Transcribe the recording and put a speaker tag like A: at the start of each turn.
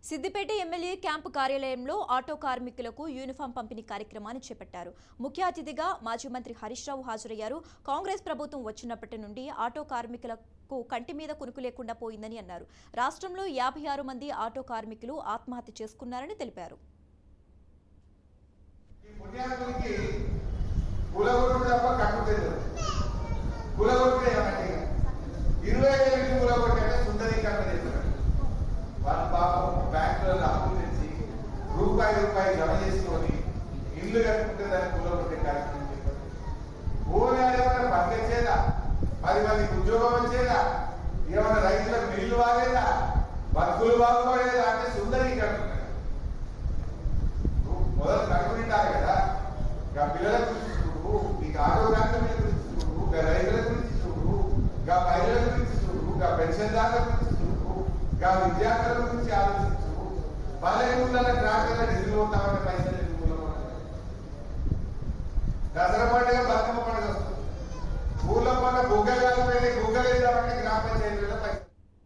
A: Siddipet MLA camp కార్యాలయంలో auto కార్మికులకు uniform పంపిణీ కార్యక్రమాన్ని చేపట్టారు. ముఖ్య అతిథిగా మాజీ మంత్రి హరీష్ రావు హాజరయ్యారు. కాంగ్రెస్ ప్రభుత్వం వచ్చినప్పటి నుండి ఆటో కార్మికులకు కంటి మీద కునుకు లేకుండా పోయిందని అన్నారు. రాష్ట్రంలో 56 మంది ఆటో కార్మికులు ఆత్మహత్య చేసుకున్నారని తెలిపారు.
B: రూపాయి జమ చేసుకొని ఇల్లు కట్టుకుంటే దాన్ని కూలగొట్టే కార్యక్రమం చెప్పారు. ఏమైనా పనిచేదా, 10 మందికి ఉద్యోగం వచ్చేదా, ఏమైనా రైతులకు నీళ్లు బాగేదా, బతుకులు బాగుపడేదా అంటే సుందరీకరణ. మొదలు కట్టుకుంటారు కదా, ఇక పిల్లల గురించి చూడు, నీకు ఆటో కార్మికుల గురించి చూడు, ఇక రైతుల గురించి చూడు, ఇక మహిళల గురించి చూడు, ఇక పెన్షన్దారుల గురించి చూడు, ఇక విద్యార్థుల గురించి ఆలోచించు. పల్లెటూళ్ళ ట్రాక్టర్ల నిధులు ఉంటామంటే పైసలు దసరా పండుగ బతుకమ్మ పండుగ వస్తుంది. ఊళ్ళో పండుగ గుగ్గలు కాకపోతే గుగ్గలు వేద్దామంటే గ్రామ పంచాయతీలో పైసలు